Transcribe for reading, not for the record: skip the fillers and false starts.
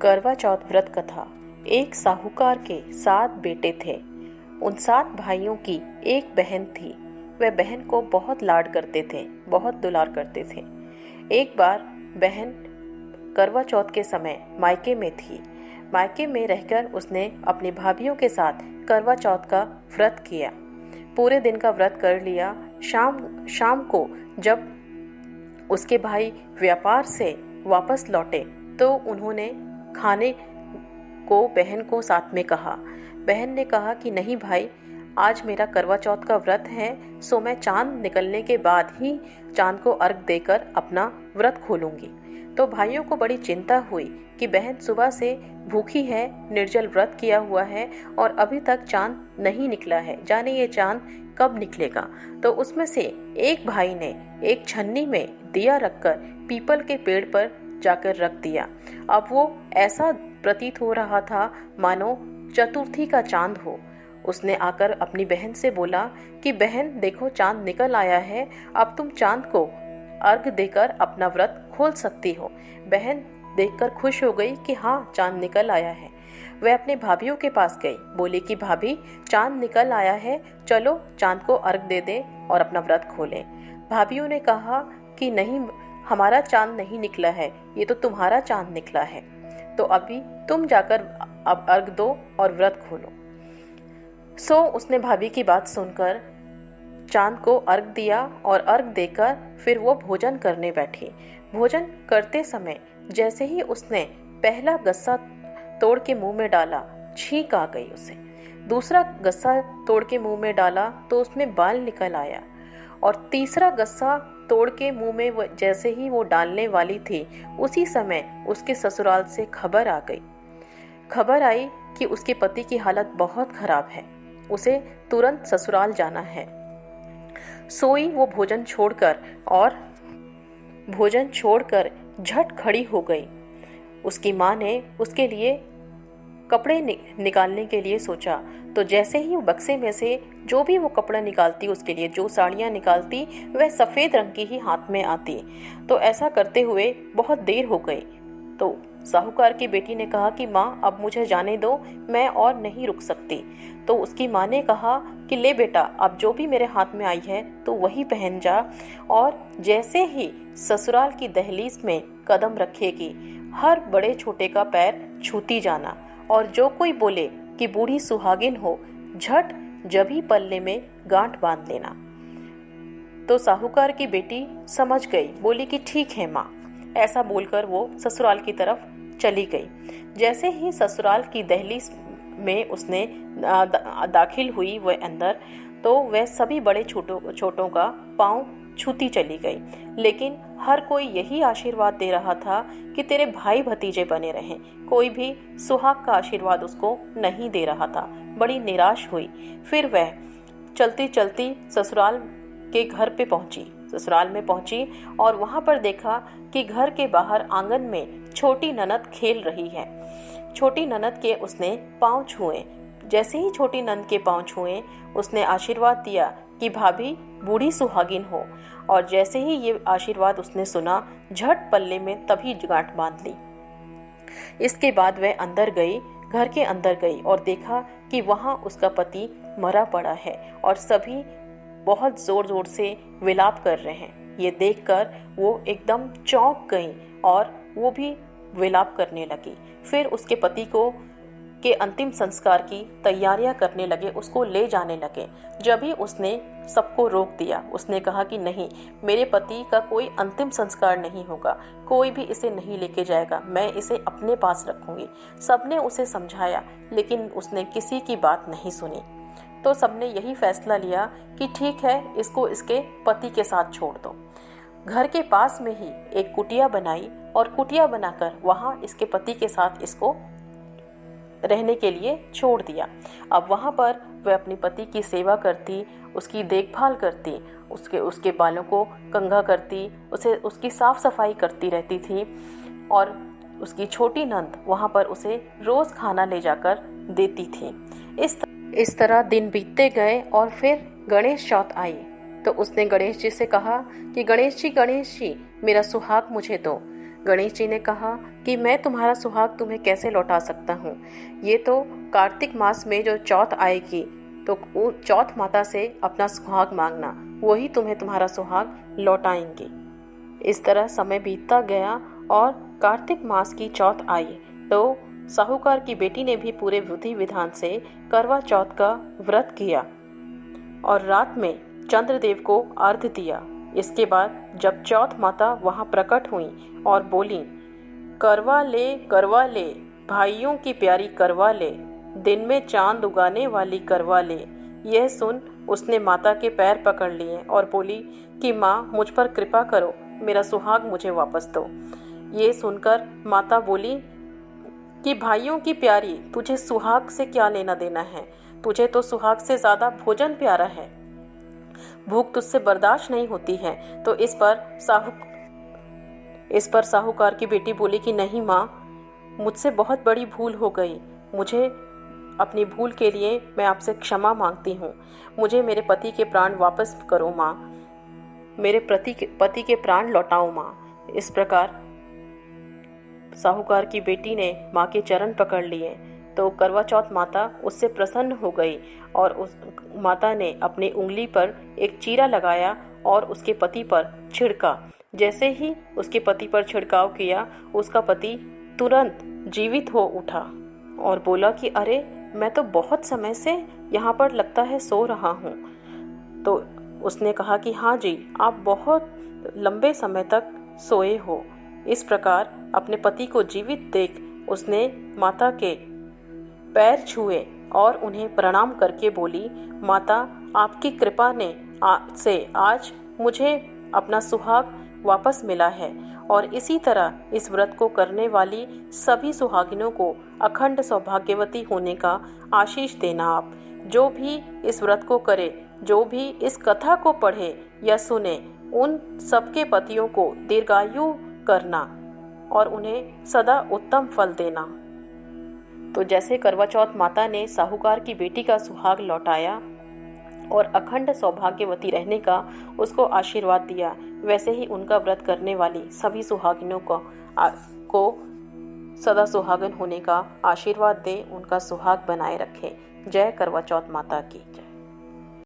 करवा चौथ व्रत कथा। एक साहूकार के 7 बेटे थे। उन 7 भाइयों की एक बहन थी। वह बहन को बहुत लाड करते थे, बहुत दुलार करते थे। एक बार बहन करवा चौथ के समय मायके में थी। मायके में रहकर उसने अपनी भाभीयों के साथ करवा चौथ का व्रत किया। पूरे दिन का व्रत कर लिया। शाम को जब उसके भाई व्यापार से वापस लौटे तो उन्होंने खाने को बहन को साथ में कहा। बहन ने कहा कि नहीं भाई, आज मेरा करवा चौथ का व्रत है, सो मैं चांद निकलने के बाद ही चांद को अर्घ देकर अपना व्रत खोलूंगी। तो भाइयों को बड़ी चिंता हुई कि बहन सुबह से भूखी है, निर्जल व्रत किया हुआ है और अभी तक चांद नहीं निकला है, जाने ये चांद कब निकलेगा। तो उसमें से एक भाई ने एक छन्नी में दिया रखकर पीपल के पेड़ पर जाकर रख दिया। अब वो ऐसा प्रतीत हो रहा था मानो चतुर्थी का चांद हो। उसने आकर अपनी बहन से बोला कि बहन देखो, चांद निकल आया है, अब तुम चांद को अर्घ देकर अपना व्रत खोल सकती हो। बहन देखकर खुश हो गई कि हाँ, चांद निकल आया है। वह अपने भाभीयों के पास गई, बोली कि भाभी, चांद निकल आया है, चलो चांद को अर्घ दे दें और अपना व्रत खोलें। भाभीयों ने कहा कि नहीं, हमारा चांद नहीं निकला है, ये तो तुम्हारा चांद निकला है, तो अभी तुम जाकर अब अर्घ दो और व्रत खोलो। सो उसने भाभी की बात सुनकर चांद को अर्घ दिया और अर्घ देकर फिर वो भोजन करने बैठी। भोजन करते समय जैसे ही उसने पहला गस्सा तोड़ के मुंह में डाला, छींक आ गई उसे। दूसरा गस्सा तोड़ के मुंह में डाला तो उसमें बाल निकल आया और तीसरा गस्सा तोड़ के मुंह में जैसे ही वो डालने वाली थी, उसी समय उसके ससुराल से खबर आ गई। खबर आई कि उसके पति की हालत बहुत खराब है, उसे तुरंत ससुराल जाना है। सोई वो भोजन छोड़कर झट खड़ी हो गई। उसकी माँ ने उसके लिए कपड़े निकालने के लिए सोचा, तो जैसे ही बक्से में से जो भी वो कपड़ा निकालती, उसके लिए जो साड़ियाँ निकालती, वह सफ़ेद रंग की ही हाथ में आती। तो ऐसा करते हुए बहुत देर हो गई। तो साहूकार की बेटी ने कहा कि माँ, अब मुझे जाने दो, मैं और नहीं रुक सकती। तो उसकी माँ ने कहा कि ले बेटा, अब जो भी मेरे हाथ में आई है तो वही पहन जा, और जैसे ही ससुराल की दहलीज में कदम रखेगी, हर बड़े छोटे का पैर छूती जाना, और जो कोई बोले कि बूढ़ी सुहागिन हो, झट जभी पल्ले में गांठ बांध लेना। तो साहूकार की बेटी समझ गई, बोली कि ठीक है माँ। ऐसा बोलकर वो ससुराल की तरफ चली गई। जैसे ही ससुराल की दहलीज में उसने दाखिल हुई वह अंदर, तो वह सभी बड़े छोटों का पांव छूती चली गई। लेकिन हर कोई यही आशीर्वाद दे रहा था कि तेरे भाई भतीजे बने रहें। कोई भी सुहाग का आशीर्वाद उसको नहीं दे रहा था। बड़ी निराश हुई। फिर वह चलती चलती ससुराल में पहुंची और वहां पर देखा कि घर के बाहर आंगन में छोटी ननद खेल रही है। छोटी ननद के उसने पांव छुए। जैसे ही छोटी ननद के पांव छुए, उसने आशीर्वाद दिया कि भाभी बूढ़ी सुहागिन हो, और जैसे ही ये आशीर्वाद उसने सुना, झट पल्ले में तभी गांठ बांध ली। इसके बाद वह घर के अंदर गई और देखा कि वहां उसका पति मरा पड़ा है और सभी बहुत जोर जोर से विलाप कर रहे हैं। ये देखकर वो एकदम चौंक गई और वो भी विलाप करने लगी। फिर उसके पति के अंतिम संस्कार की तैयारियां करने लगे, उसको ले जाने लगे। जब ही उसने सबको रोक दिया, उसने कहा कि नहीं, मेरे पति का कोई अंतिम संस्कार नहीं होगा, कोई भी इसे नहीं लेके जाएगा, मैं इसे अपने पास रखूंगी। सबने उसे समझाया, लेकिन उसने किसी की बात नहीं सुनी। तो सबने यही फैसला लिया कि ठीक है, इसको इसके पति के साथ छोड़ दो। घर के पास में ही एक कुटिया बनाई और कुटिया बनाकर वहां इसके पति के साथ इसको रहने के लिए छोड़ दिया। अब वहां पर वह अपनी पति की सेवा करती, उसकी देखभाल करती, उसके बालों को कंघा करती, उसकी साफ सफाई करती रहती थी, और उसकी छोटी नंद वहां पर उसे रोज खाना ले जाकर देती थी। इस तरह दिन बीतते गए और फिर गणेश चौथ आई। तो उसने गणेश जी से कहा कि गणेश जी, मेरा सुहाग मुझे दो। गणेश जी ने कहा कि मैं तुम्हारा सुहाग तुम्हें कैसे लौटा सकता हूँ। ये तो कार्तिक मास में जो चौथ आएगी तो वो चौथ माता से अपना सुहाग मांगना, वही तुम्हें तुम्हारा सुहाग लौटाएंगी। इस तरह समय बीतता गया और कार्तिक मास की चौथ आई तो साहूकार की बेटी ने भी पूरे विधि विधान से करवा चौथ का व्रत किया और रात में चंद्रदेव को अर्घ्य दिया। इसके बाद जब चौथ माता वहां प्रकट हुई और बोली, करवा ले भाइयों की प्यारी करवा ले, दिन में चांद उगाने वाली करवा ले। यह सुन उसने माता के पैर पकड़ लिए और बोली कि माँ, मुझ पर कृपा करो, मेरा सुहाग मुझे वापस दो। ये सुनकर माता बोली कि भाइयों की प्यारी, तुझे सुहाग से क्या लेना देना है, तुझे तो सुहाग से ज्यादा भोजन प्यारा है, भूख तुझसे बर्दाश्त नहीं होती है। तो इस पर साहूकार की बेटी बोली कि नहीं माँ, मुझसे बहुत बड़ी भूल हो गई, मुझे अपनी भूल के लिए मैं आपसे क्षमा मांगती हूँ, मुझे मेरे पति के प्राण वापस करो माँ, मेरे पति के प्राण लौटाओ माँ। इस प्रकार साहूकार की बेटी ने माँ के चरण पकड़ लिए तो करवा चौथ माता उससे प्रसन्न हो गई और उस माता ने अपनी उंगली पर एक चीरा लगाया और उसके पति पर छिड़का। जैसे ही उसके पति पर छिड़काव किया, उसका पति तुरंत जीवित हो उठा और बोला कि अरे, मैं तो बहुत समय से यहाँ पर लगता है सो रहा हूँ। तो उसने कहा कि हाँ जी, आप बहुत लंबे समय तक सोए हो। इस प्रकार अपने पति को जीवित देख उसने माता के पैर छुए और उन्हें प्रणाम करके बोली, माता, आपकी कृपा ने से आज मुझे अपना सुहाग वापस मिला है और इसी तरह इस व्रत को करने वाली सभी सुहागिनों को अखंड सौभाग्यवती होने का आशीष देना आप। जो भी इस व्रत को करे, जो भी इस कथा को पढ़े या सुने, उन सबके पतियों को दीर्घायु करना और उन्हें सदा उत्तम फल देना। तो जैसे करवा चौथ माता ने साहूकार की बेटी का सुहाग लौटाया और अखंड सौभाग्यवती रहने का उसको आशीर्वाद दिया, वैसे ही उनका व्रत करने वाली सभी सुहागिनों को सदा सुहागन होने का आशीर्वाद दे, उनका सुहाग बनाए रखे। जय करवा चौथ माता की।